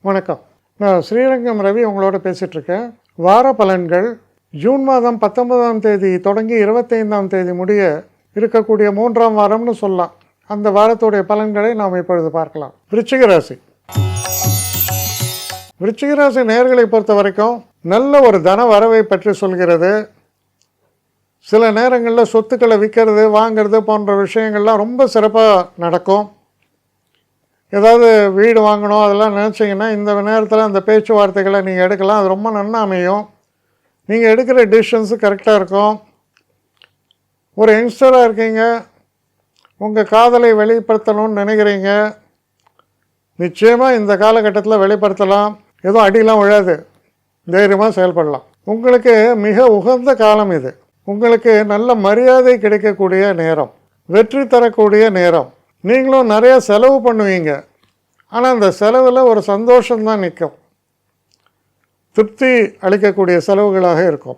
வணக்கம். நான் ஸ்ரீரங்கம் ரவி உங்களோட பேசிகிட்ருக்கேன். வார பலன்கள் ஜூன் மாதம் 19ஆம் தேதி தொடங்கி 25ஆம் தேதி முடிய இருக்கக்கூடிய 3ஆம் வாரம்னு சொல்லலாம். அந்த வாரத்துடைய பலன்களை நாம் இப்பொழுது பார்க்கலாம். விருச்சிக ராசி. விருச்சிக ராசி நேயர்களை பொறுத்த வரைக்கும் நல்ல ஒரு தன வரவை பற்றி சொல்கிறது. சில நேரங்களில் சொத்துக்களை விற்கிறது வாங்கிறது போன்ற விஷயங்கள்லாம் ரொம்ப சிறப்பாக நடக்கும். ஏதாவது வீடு வாங்கணும் அதெல்லாம் நினச்சிங்கன்னா இந்த நேரத்தில் அந்த பேச்சுவார்த்தைகளை நீங்கள் எடுக்கலாம். அது ரொம்ப நன்னா அமையும். நீங்கள் எடுக்கிற டிசிஷன்ஸு கரெக்டாக இருக்கும். ஒரு யங்ஸ்டராக இருக்கீங்க, உங்கள் காதலை வெளிப்படுத்தணும்னு நினைக்கிறீங்க, நிச்சயமாக இந்த காலகட்டத்தில் வெளிப்படுத்தலாம். எதுவும் அடியெலாம் விழாது, தைரியமாக செயல்படலாம். உங்களுக்கு மிக உகந்த காலம் இது. உங்களுக்கு நல்ல மரியாதை கிடைக்கக்கூடிய நேரம், வெற்றி தரக்கூடிய நேரம். நீங்களும் நிறையா செலவு பண்ணுவீங்க, ஆனால் அந்த செலவில் ஒரு சந்தோஷம்தான் நிற்கும். திருப்தி அளிக்கக்கூடிய செலவுகளாக இருக்கும்.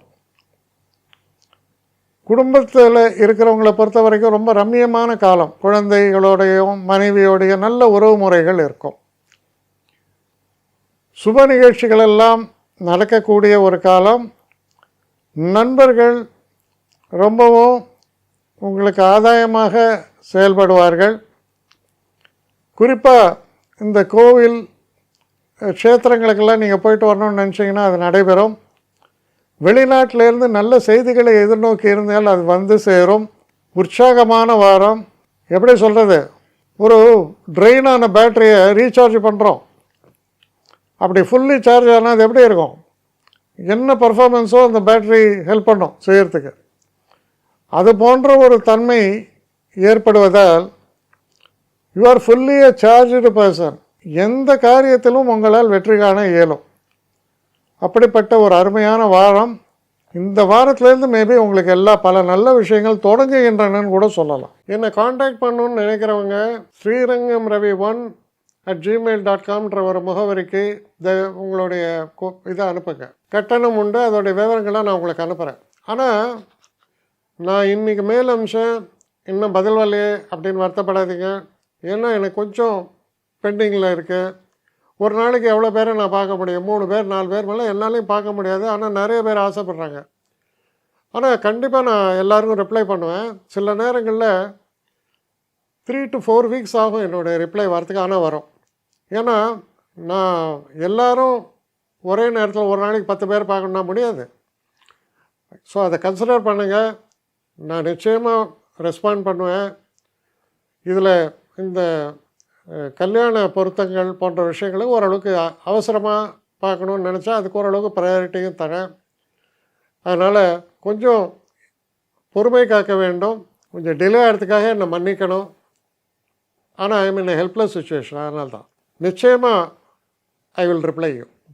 குடும்பத்தில் இருக்கிறவங்கள பொறுத்த வரைக்கும் ரொம்ப ரம்மியமான காலம். குழந்தைகளோடையும் மனைவியோடைய நல்ல உறவு முறைகள் இருக்கும். சுப நிகழ்ச்சிகளெல்லாம் நடக்கக்கூடிய ஒரு காலம். நண்பர்கள் ரொம்பவும் உங்களுக்கு ஆதாயமாக செயல்படுவார்கள். குறிப்பாக இந்த கோவில் க்ஷேத்திரங்களுக்கெல்லாம் நீங்கள் போயிட்டு வரணும்னு நினச்சிங்கன்னா அது நடைபெறும். வெளிநாட்டிலேருந்து நல்ல செய்திகளை எதிர்நோக்கி இருந்தால் அது வந்து சேரும். உற்சாகமான வாரம். எப்படி சொல்கிறது, ஒரு ட்ரெயினான பேட்டரியை ரீசார்ஜ் பண்ணுறோம், அப்படி ஃபுல்லி சார்ஜ் ஆனால் அது எப்படி இருக்கும், என்ன பர்ஃபார்மன்ஸோ அந்த பேட்டரி ஹெல்ப் பண்ணும் செய்கிறதுக்கு. அது போன்ற ஒரு தன்மை ஏற்படுவதால் you are fully a charged person. எந்த காரியத்திலும் உங்களால் வெற்றி காண இயலும். அப்படிப்பட்ட ஒரு அருமையான வாரம். இந்த வாரத்துலேருந்து மேபி உங்களுக்கு பல நல்ல விஷயங்கள் தொடங்குகின்றனன்னு கூட சொல்லலாம். என்னை காண்டாக்ட் பண்ணணுன்னு நினைக்கிறவங்க ஸ்ரீரங்கம் ரவி 1@gmail.com ஒரு முகவரிக்கு உங்களுடைய இதை அனுப்புங்க. கட்டணம் உண்டு, அதோடைய விவரங்களை நான் உங்களுக்கு அனுப்புகிறேன். ஆனால் நான் இன்றைக்கி மேல் அம்சம் இன்னும் பதில் வரலையே அப்படின்னு வருத்தப்படாதீங்க. ஏன்னா எனக்கு கொஞ்சம் பெண்டிங்கில் இருக்குது. ஒரு நாளைக்கு எவ்வளோ பேரை நான் பார்க்க முடியும்? 3 பேர் 4 பேர் மேலே என்னாலையும் பார்க்க முடியாது. ஆனால் நிறைய பேர் ஆசைப்பட்றாங்க. ஆனால் கண்டிப்பாக நான் எல்லாருக்கும் ரிப்ளை பண்ணுவேன். சில நேரங்களில் 3 to 4 வீக்ஸ் ஆகும் என்னுடைய ரிப்ளை வரத்துக்கு. ஆனால் வரும். ஏன்னா நான் எல்லோரும் ஒரே நேரத்தில் ஒரு நாளைக்கு 10 பேர் பார்க்கணுன்னா முடியாது. ஸோ அதை கன்சிடர் பண்ணுங்கள். நான் நிச்சயமாக ரெஸ்பாண்ட் பண்ணுவேன். இதில் இந்த கல்யாண பொருத்தங்கள் போன்ற விஷயங்களை ஓரளவுக்கு அவசரமாக பார்க்கணுன்னு நினச்சா அதுக்கு ஓரளவுக்கு ப்ரையாரிட்டியும் தரேன். அதனால் கொஞ்சம் பொறுமை காக்க வேண்டும். கொஞ்சம் டிலே ஆகிறதுக்காக என்னை மன்னிக்கணும். ஆனால் ஐ மீன் ஹெல்ப்லெஸ் சுச்சுவேஷன். அதனால தான் நிச்சயமாக ஐ வில் ரிப்ளை யூ.